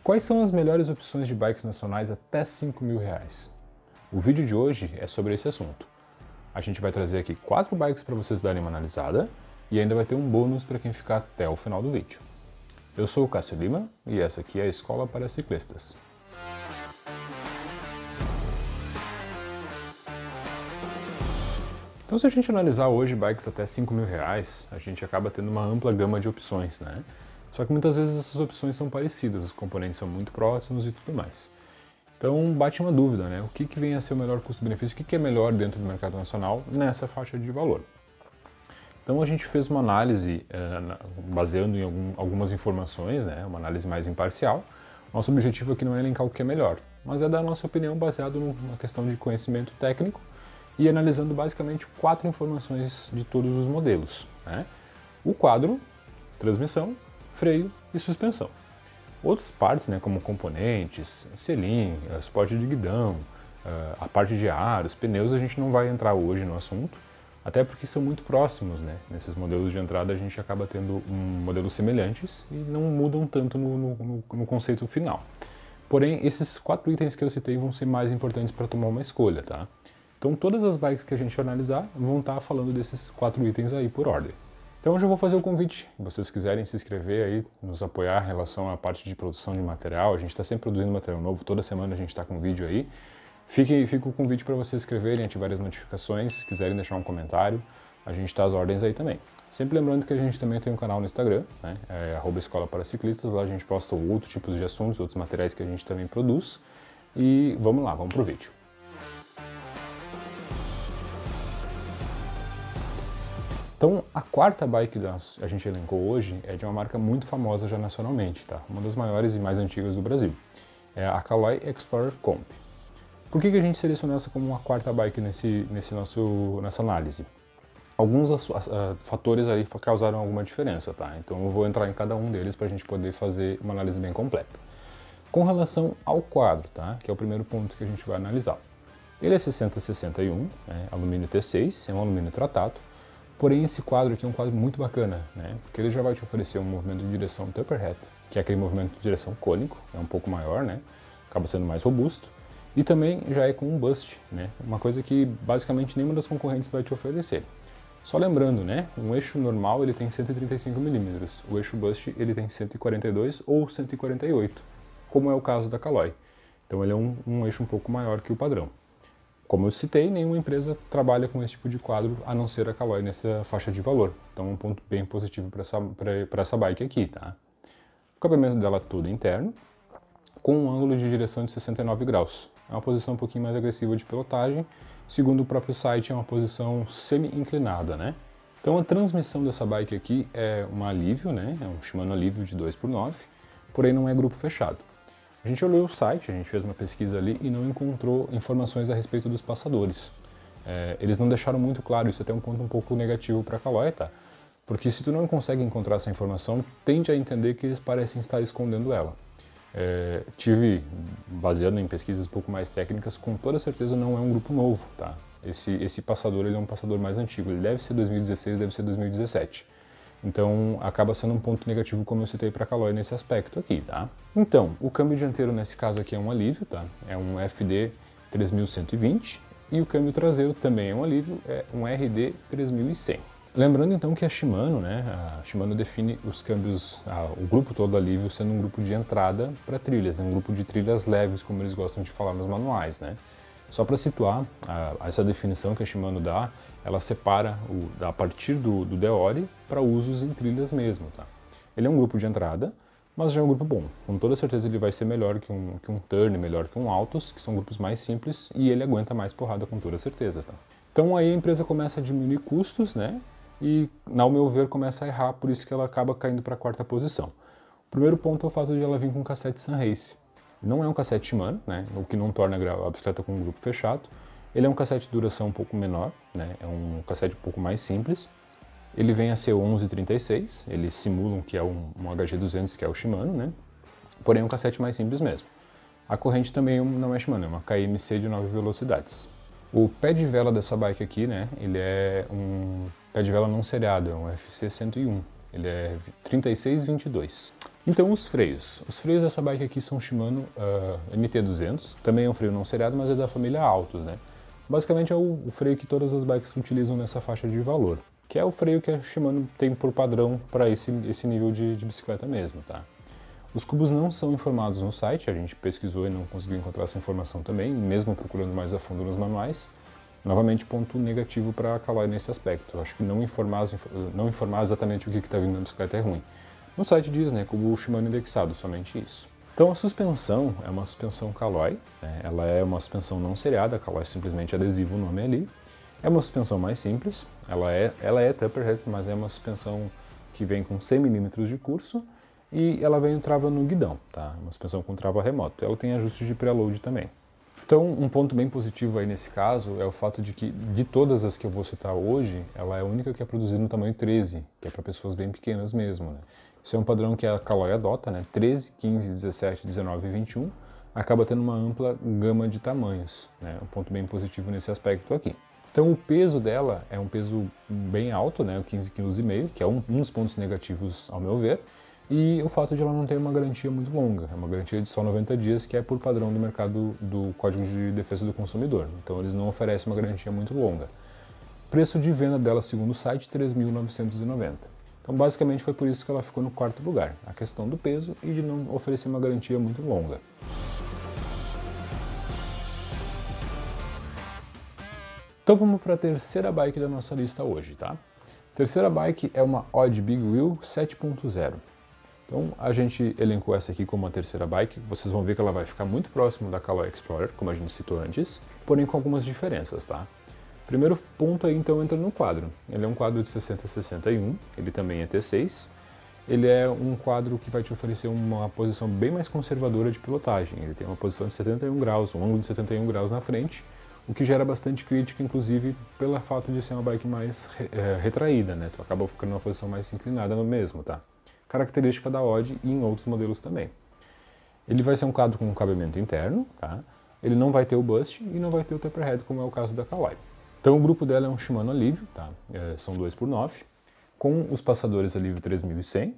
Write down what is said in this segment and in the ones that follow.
Quais são as melhores opções de bikes nacionais até R$ 5.000? O vídeo de hoje é sobre esse assunto. A gente vai trazer aqui 4 bikes para vocês darem uma analisada e ainda vai ter um bônus para quem ficar até o final do vídeo. Eu sou o Cássio Lima e essa aqui é a Escola para Ciclistas. Então, se a gente analisar hoje bikes até R$ 5.000, a gente acaba tendo uma ampla gama de opções, né? Só que muitas vezes essas opções são parecidas, os componentes são muito próximos e tudo mais. Então bate uma dúvida, né? O que vem a ser o melhor custo-benefício, o que é melhor dentro do mercado nacional nessa faixa de valor? Então a gente fez uma análise baseando em algumas informações, né? Uma análise mais imparcial. Nosso objetivo aqui não é elencar o que é melhor, mas é dar a nossa opinião baseado numa questão de conhecimento técnico e analisando basicamente 4 informações de todos os modelos, né? O quadro, transmissão, freio e suspensão. Outras partes, né, como componentes, selim, suporte de guidão, a parte de aros, pneus, a gente não vai entrar hoje no assunto, até porque são muito próximos, né? Nesses modelos de entrada a gente acaba tendo modelos semelhantes e não mudam tanto no conceito final. Porém, esses 4 itens que eu citei vão ser mais importantes para tomar uma escolha, tá? Então todas as bikes que a gente analisar vão estar falando desses 4 itens aí por ordem. Então hoje eu vou fazer o convite, se vocês quiserem se inscrever aí, nos apoiar em relação à parte de produção de material, a gente está sempre produzindo material novo, toda semana a gente está com vídeo aí. Fica o convite para vocês se inscreverem, ativarem as notificações, se quiserem deixar um comentário, a gente está às ordens aí também. Sempre lembrando que a gente também tem um canal no Instagram, né, @Escola para Ciclistas, lá a gente posta outros tipos de assuntos, outros materiais que a gente também produz. E vamos lá, vamos pro vídeo. Então, a quarta bike que a gente elencou hoje é de uma marca muito famosa já nacionalmente, tá? Uma das maiores e mais antigas do Brasil. É a Caloi Explorer Comp. Por que a gente selecionou essa como uma quarta bike nessa análise? Alguns fatores ali causaram alguma diferença, tá? Então eu vou entrar em cada um deles para a gente poder fazer uma análise bem completa. Com relação ao quadro, tá? Que é o primeiro ponto que a gente vai analisar. Ele é 6061, né? Alumínio T6, é um alumínio tratado. Porém, esse quadro aqui é um quadro muito bacana, né? Porque ele já vai te oferecer um movimento de direção Taperhead, que é aquele movimento de direção cônico, é um pouco maior, né? Acaba sendo mais robusto. E também já é com um bust, né? Uma coisa que basicamente nenhuma das concorrentes vai te oferecer. Só lembrando, né? Um eixo normal ele tem 135 mm, o eixo bust ele tem 142 ou 148, como é o caso da Caloi. Então ele é um eixo um pouco maior que o padrão. Como eu citei, nenhuma empresa trabalha com esse tipo de quadro, a não ser a Caloi nessa faixa de valor. Então é um ponto bem positivo para essa bike aqui, tá? O cabeamento dela todo interno, com um ângulo de direção de 69 graus. É uma posição um pouquinho mais agressiva de pilotagem, segundo o próprio site é uma posição semi-inclinada, né? Então a transmissão dessa bike aqui é um alívio, né? É um Shimano alívio de 2x9, porém não é grupo fechado. A gente olhou o site, a gente fez uma pesquisa ali e não encontrou informações a respeito dos passadores. Eles não deixaram muito claro, isso é até um ponto um pouco negativo para a Caloi, tá? Porque se tu não consegue encontrar essa informação, tende a entender que eles parecem estar escondendo ela. Baseado em pesquisas um pouco mais técnicas, com toda certeza não é um grupo novo, tá? Esse passador ele é um passador mais antigo, ele deve ser 2016, deve ser 2017. Então acaba sendo um ponto negativo, como eu citei para a Caloi nesse aspecto aqui, tá? Então, o câmbio dianteiro nesse caso aqui é um alívio, tá? É um FD 3120 e o câmbio traseiro também é um alívio, é um RD 3100. Lembrando então que a Shimano, né? A Shimano define os câmbios, o grupo todo alívio sendo um grupo de entrada para trilhas, um grupo de trilhas leves, como eles gostam de falar nos manuais, né? Só para situar, essa definição que a Shimano dá, ela separa a partir do Deore para usos em trilhas mesmo, tá? Ele é um grupo de entrada, mas já é um grupo bom. Com toda certeza ele vai ser melhor que um Turn, melhor que um Altos, que são grupos mais simples, e ele aguenta mais porrada com toda certeza, tá? Então aí a empresa começa a diminuir custos, né? E, ao meu ver, começa a errar, por isso que ela acaba caindo para a quarta posição. O primeiro ponto é o fato de ela vir com cassete Sunrace. Não é um cassete Shimano, né, o que não torna a bicicleta com um grupo fechado. Ele é um cassete de duração um pouco menor, né, é um cassete um pouco mais simples. Ele vem a ser 1136, eles simulam que é um HG200, que é o Shimano, né, porém é um cassete mais simples mesmo. A corrente também não é Shimano, é uma KMC de 9 velocidades. O pé de vela dessa bike aqui, né, ele é um pé de vela não seriado, é um FC 101. Ele é 3622. Então os freios. Os freios dessa bike aqui são Shimano MT200, também é um freio não seriado, mas é da família Altus, né? Basicamente é o freio que todas as bikes utilizam nessa faixa de valor, que é o freio que a Shimano tem por padrão para esse nível de bicicleta mesmo, tá? Os cubos não são informados no site, a gente pesquisou e não conseguiu encontrar essa informação também, mesmo procurando mais a fundo nos manuais. Novamente, ponto negativo para a Caloi nesse aspecto. Eu acho que não informar exatamente o que está vindo na bicicleta é ruim. No site diz, né, cubo Shimano indexado, somente isso. Então a suspensão é uma suspensão Caloi, né, ela é uma suspensão não seriada, a Caloi simplesmente adesiva o nome ali. É uma suspensão mais simples, ela é taperhead, mas é uma suspensão que vem com 100 mm de curso e ela vem trava no guidão, tá? Uma suspensão com trava remoto. Ela tem ajustes de preload também. Então, um ponto bem positivo aí nesse caso é o fato de que, de todas as que eu vou citar hoje, ela é a única que é produzida no tamanho 13, que é para pessoas bem pequenas mesmo, né? Isso é um padrão que a Caloi adota, né? 13, 15, 17, 19 e 21, acaba tendo uma ampla gama de tamanhos, né? Um ponto bem positivo nesse aspecto aqui. Então, o peso dela é um peso bem alto, né? 15,5 kg, que é um dos pontos negativos ao meu ver. E o fato de ela não ter uma garantia muito longa, é uma garantia de só 90 dias, que é por padrão do mercado do Código de Defesa do Consumidor. Então eles não oferecem uma garantia muito longa. Preço de venda dela, segundo o site, R$ 3.990. Então basicamente foi por isso que ela ficou no quarto lugar, a questão do peso e de não oferecer uma garantia muito longa. Então vamos para a terceira bike da nossa lista hoje, tá? A terceira bike é uma Odd Big Wheel 7.0. Então a gente elencou essa aqui como a terceira bike, vocês vão ver que ela vai ficar muito próximo da Caloi Explorer, como a gente citou antes, porém com algumas diferenças, tá? Primeiro ponto aí então entra no quadro. Ele é um quadro de 60-61, ele também é T6, ele é um quadro que vai te oferecer uma posição bem mais conservadora de pilotagem, ele tem uma posição de 71 graus, um ângulo de 71 graus na frente, o que gera bastante crítica, inclusive pelo fato de ser uma bike mais retraída, né? Tu acaba ficando numa posição mais inclinada no mesmo, tá? Característica da Odd e em outros modelos também. Ele vai ser um quadro com um cabeamento interno, tá? Ele não vai ter o bust e não vai ter o taperhead, como é o caso da Caloi. Então o grupo dela é um Shimano Alívio, tá? São 2x9, com os passadores Alívio 3100,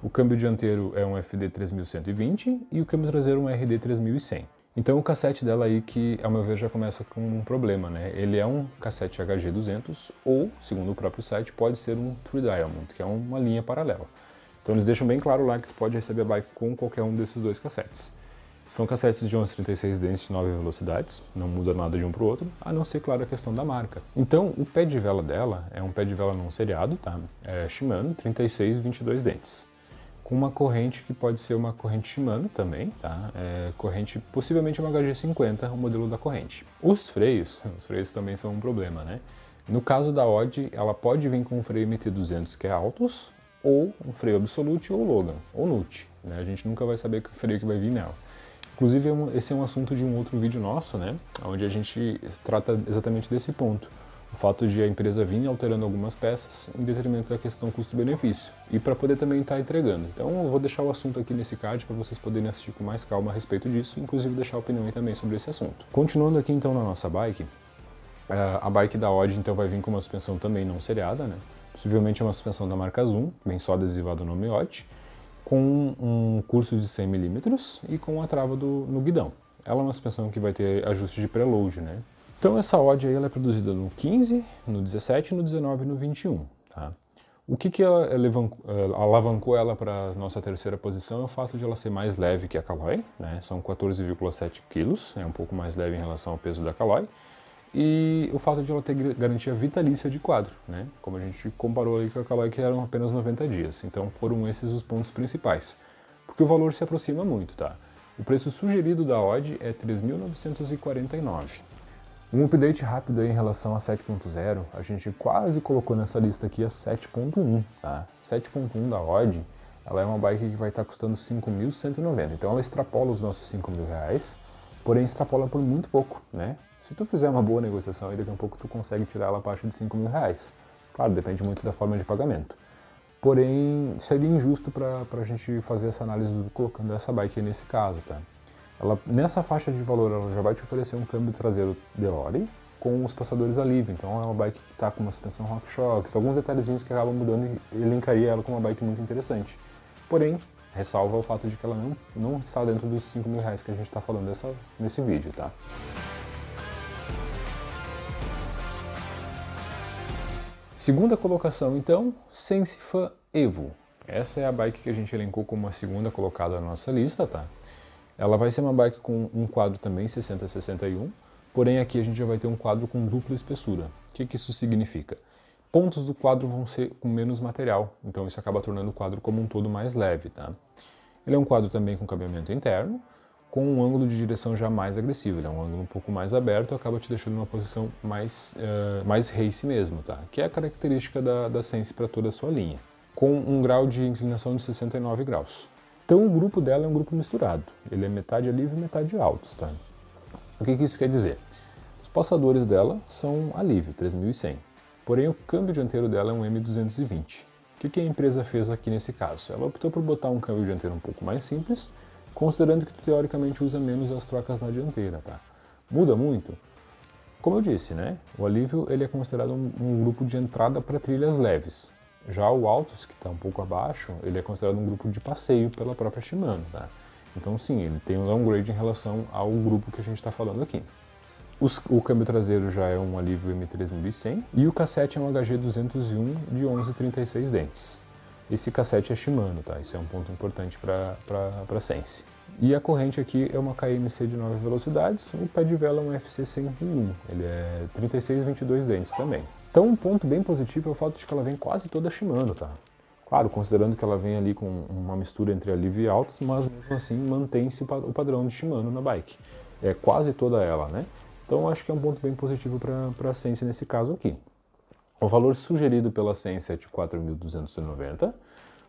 o câmbio dianteiro é um FD 3120 e o câmbio traseiro um RD 3100. Então o cassete dela aí que, ao meu ver, já começa com um problema, né? Ele é um cassete HG200 ou, segundo o próprio site, pode ser um True Diamond, que é uma linha paralela. Então eles deixam bem claro lá que tu pode receber a bike com qualquer um desses dois cassetes. São cassetes de 11,36 dentes de 9 velocidades, não muda nada de um para o outro, a não ser, claro, a questão da marca. Então o pé de vela dela é um pé de vela não seriado, tá? É Shimano, 36, 22 dentes. Com uma corrente que pode ser uma corrente Shimano também, tá? Corrente, possivelmente uma HG50, o modelo da corrente. Os freios também são um problema, né? No caso da Odd, ela pode vir com um freio MT200 que é Altus, ou um freio Absolute ou Logan, ou Nut, né? A gente nunca vai saber que freio que vai vir nela. Inclusive, esse é um assunto de um outro vídeo nosso, né? Onde a gente trata exatamente desse ponto. O fato de a empresa vir alterando algumas peças em detrimento da questão custo-benefício. E para poder também estar entregando. Então eu vou deixar o assunto aqui nesse card para vocês poderem assistir com mais calma a respeito disso, inclusive deixar a opinião aí também sobre esse assunto. Continuando aqui então na nossa bike, a bike da Odd então vai vir com uma suspensão também não seriada, né? Possivelmente é uma suspensão da marca Zoom, bem só adesivado no nome Odd, com um curso de 100 mm e com a trava no guidão. Ela é uma suspensão que vai ter ajuste de preload, né? Então essa Odd aí ela é produzida no 15, no 17, no 19 e no 21, tá? O que alavancou ela para a nossa terceira posição é o fato de ela ser mais leve que a Caloi, né? São 14,7 kg, é um pouco mais leve em relação ao peso da Caloi. E o fato de ela ter garantia vitalícia de quadro, né? Como a gente comparou aí com a Caloi, que eram apenas 90 dias. Então foram esses os pontos principais. Porque o valor se aproxima muito, tá? O preço sugerido da Odd é R$ 3.949. Um update rápido aí em relação a 7.0, a gente quase colocou nessa lista aqui a 7.1, tá? 7.1 da Odd, ela é uma bike que vai estar custando R$ 5.190. Então ela extrapola os nossos R$ 5.000, porém extrapola por muito pouco, né? Se tu fizer uma boa negociação, aí daqui a um pouco tu consegue tirar ela abaixo de R$ 5.000. Claro, depende muito da forma de pagamento. Porém, seria injusto para a gente fazer essa análise colocando essa bike aí nesse caso, tá? Ela, nessa faixa de valor, ela já vai te oferecer um câmbio traseiro Deore com os passadores Alívio. Então é uma bike que está com uma suspensão RockShox, alguns detalhezinhos que acabam mudando e elencaria ela como uma bike muito interessante. Porém, Ressalva o fato de que ela não está dentro dos 5 mil reais que a gente está falando nesse vídeo, tá? Segunda colocação, então, Sense Fan Evo. Essa é a bike que a gente elencou como a segunda colocada na nossa lista, tá? Ela vai ser uma bike com um quadro também 60-61, porém aqui a gente já vai ter um quadro com dupla espessura. O que isso significa? Pontos do quadro vão ser com menos material, então isso acaba tornando o quadro como um todo mais leve, tá? Ele é um quadro também com cabeamento interno, com um ângulo de direção já mais agressivo. Ele é um ângulo um pouco mais aberto e acaba te deixando numa posição mais race mesmo, tá? Que é a característica da Sense para toda a sua linha, com um grau de inclinação de 69 graus. Então o grupo dela é um grupo misturado. Ele é metade alívio e metade altos, tá? O que isso quer dizer? Os passadores dela são alívio, 3100. Porém, o câmbio dianteiro dela é um M220. O que a empresa fez aqui nesse caso? Ela optou por botar um câmbio dianteiro um pouco mais simples, considerando que tu teoricamente usa menos as trocas na dianteira, tá? Muda muito? Como eu disse, né? O alívio ele é considerado um grupo de entrada para trilhas leves. Já o Altus, que está um pouco abaixo, ele é considerado um grupo de passeio pela própria Shimano, tá? Então sim, ele tem um downgrade em relação ao grupo que a gente está falando aqui. O câmbio traseiro já é um alívio M3100 e o cassete é um HG201 de 11,36 dentes. Esse cassete é Shimano, tá? Isso é um ponto importante para Sense. E a corrente aqui é uma KMC de 9 velocidades, o pé de vela é um FC 101, ele é 36,22 dentes também. Então um ponto bem positivo é o fato de que ela vem quase toda Shimano, tá? Claro, considerando que ela vem ali com uma mistura entre alívio e altos, mas mesmo assim mantém-se o padrão de Shimano na bike. É quase toda ela, né? Então acho que é um ponto bem positivo para a Sense nesse caso aqui. O valor sugerido pela Sense é de 4.290.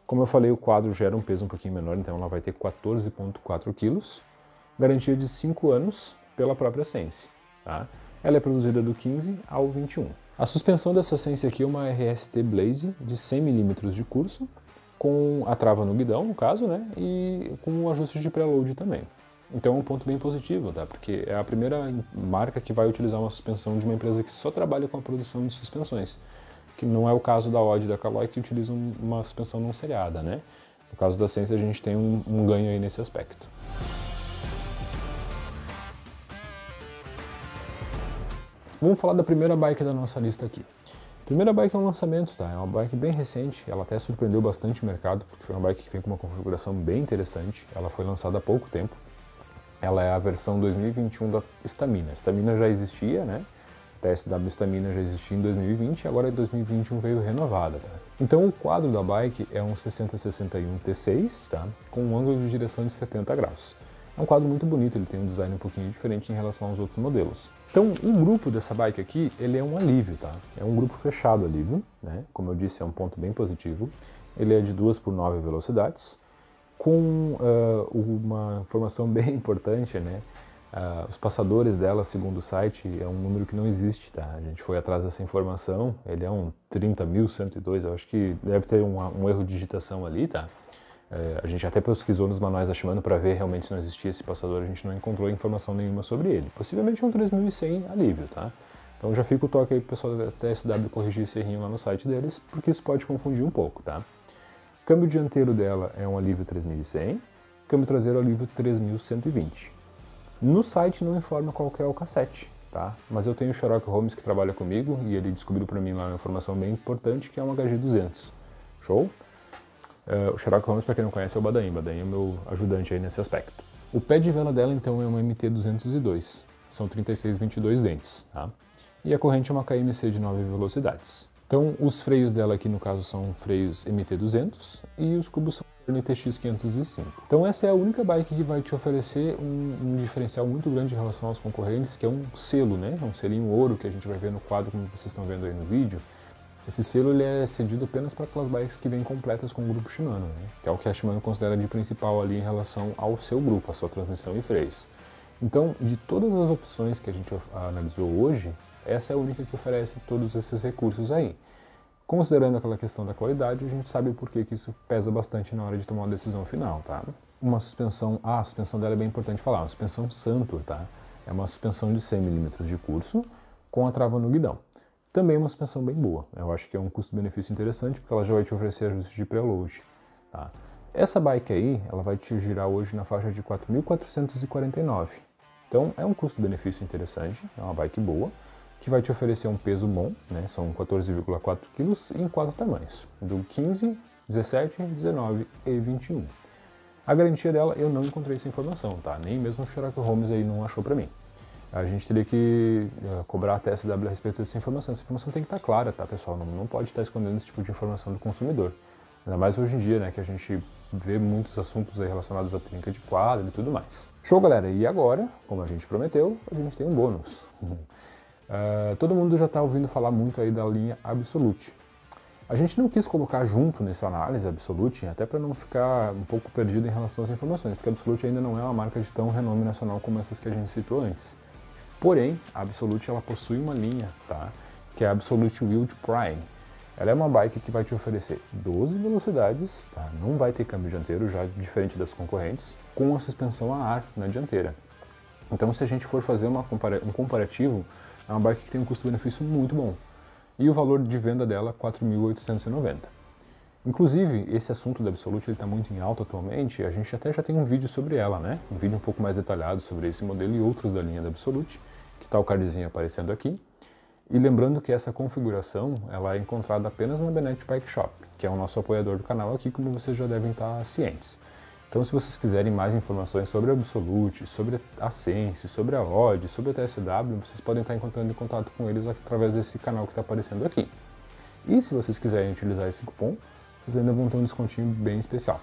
Como eu falei, o quadro gera um peso um pouquinho menor, então ela vai ter 14,4 kg. Garantia de 5 anos pela própria Sense, tá? Ela é produzida do 15 ao 21. A suspensão dessa Sense aqui é uma RST Blaze de 100 mm de curso, com a trava no guidão, no caso, né? E com o ajuste de preload também. Então é um ponto bem positivo, tá? Porque é a primeira marca que vai utilizar uma suspensão de uma empresa que só trabalha com a produção de suspensões, que não é o caso da Odd e da Caloi, que utilizam uma suspensão não seriada, né? No caso da Sense a gente tem um ganho aí nesse aspecto. Vamos falar da primeira bike da nossa lista aqui. A primeira bike é um lançamento, tá? É uma bike bem recente, ela até surpreendeu bastante o mercado, porque foi uma bike que vem com uma configuração bem interessante, ela foi lançada há pouco tempo. Ela é a versão 2021 da Stamina. A Stamina já existia, né? A TSW Stamina já existia em 2020 e agora em 2021 veio renovada, tá? Então o quadro da bike é um 60-61 T6, tá? Com um ângulo de direção de 70 graus. É um quadro muito bonito, ele tem um design um pouquinho diferente em relação aos outros modelos. Então o grupo dessa bike aqui, ele é um alívio, tá? É um grupo fechado alívio, né? Como eu disse, é um ponto bem positivo. Ele é de 2 por 9 velocidades. Com uma informação bem importante, né? Os passadores dela, segundo o site, é um número que não existe, tá? A gente foi atrás dessa informação, ele é um 30.102, eu acho que deve ter um erro de digitação ali, tá? A gente até pesquisou nos manuais da Shimano para ver realmente se não existia esse passador, a gente não encontrou informação nenhuma sobre ele. Possivelmente é um 3100 alívio, tá? Então já fica o toque aí pro pessoal da TSW corrigir esse errinho lá no site deles, porque isso pode confundir um pouco, tá? Câmbio dianteiro dela é um alívio 3100, câmbio traseiro alívio 3120. No site não informa qual que é o cassete, tá? Mas eu tenho o Sherlock Holmes que trabalha comigo e ele descobriu para mim lá uma informação bem importante que é um HG200. Show? O Sherlock Holmes, para quem não conhece, é o Badaim. Badaim é o meu ajudante aí nesse aspecto. O pé de vela dela então é um MT202, são 36,22 dentes, tá? E a corrente é uma KMC de 9 velocidades. Então, os freios dela aqui, no caso, são freios MT200 e os cubos são NTX 505. Então, essa é a única bike que vai te oferecer um diferencial muito grande em relação aos concorrentes, que é um selo, né? Um selinho ouro que a gente vai ver no quadro, como vocês estão vendo aí no vídeo. Esse selo ele é cedido apenas para aquelas bikes que vêm completas com o grupo Shimano, né? Que é o que a Shimano considera de principal ali em relação ao seu grupo, a sua transmissão e freios. Então, de todas as opções que a gente analisou hoje, essa é a única que oferece todos esses recursos aí. Considerando aquela questão da qualidade, a gente sabe o porquê que isso pesa bastante na hora de tomar uma decisão final, tá? Uma suspensão, a suspensão dela é bem importante falar, uma suspensão Santur, tá? É uma suspensão de 100 mm de curso com a trava no guidão. Também uma suspensão bem boa, eu acho que é um custo-benefício interessante porque ela já vai te oferecer ajuste de preload, tá? Essa bike aí, ela vai te girar hoje na faixa de 4.449. Então é um custo-benefício interessante, é uma bike boa, que vai te oferecer um peso bom, né? São 14,4 kg em 4 tamanhos, do 15, 17, 19 e 21. A garantia dela eu não encontrei essa informação, tá? Nem mesmo o Sherlock Holmes aí não achou pra mim. A gente teria que cobrar a TSW a respeito dessa informação. Essa informação tem que estar clara, tá, pessoal? Não pode estar escondendo esse tipo de informação do consumidor. Ainda mais hoje em dia, né, que a gente vê muitos assuntos aí relacionados à trinca de quadro e tudo mais. Show, galera! E agora, como a gente prometeu, a gente tem um bônus. Todo mundo já está ouvindo falar muito aí da linha Absolute. A gente não quis colocar junto nessa análise Absolute, até para não ficar um pouco perdido em relação às informações, porque a Absolute ainda não é uma marca de tão renome nacional como essas que a gente citou antes. Porém, a Absolute ela possui uma linha, tá? Que é a Absolute Wild Prime. Ela é uma bike que vai te oferecer 12 velocidades, tá? Não vai ter câmbio dianteiro, já diferente das concorrentes, com a suspensão a ar na dianteira. Então, se a gente for fazer um comparativo, é uma bike que tem um custo-benefício muito bom. E o valor de venda dela, R$ 4.890. Inclusive, esse assunto da Absolute está muito em alta atualmente, a gente até já tem um vídeo sobre ela, né? Um vídeo um pouco mais detalhado sobre esse modelo e outros da linha da Absolute, que está o cardzinho aparecendo aqui. E lembrando que essa configuração ela é encontrada apenas na Benet Bike Shop, que é o nosso apoiador do canal aqui, como vocês já devem estar cientes. Então, se vocês quiserem mais informações sobre a Absolute, sobre a Sense, sobre a Odd, sobre a TSW, vocês podem estar entrando em contato com eles através desse canal que está aparecendo aqui. E se vocês quiserem utilizar esse cupom, vocês ainda vão ter um descontinho bem especial.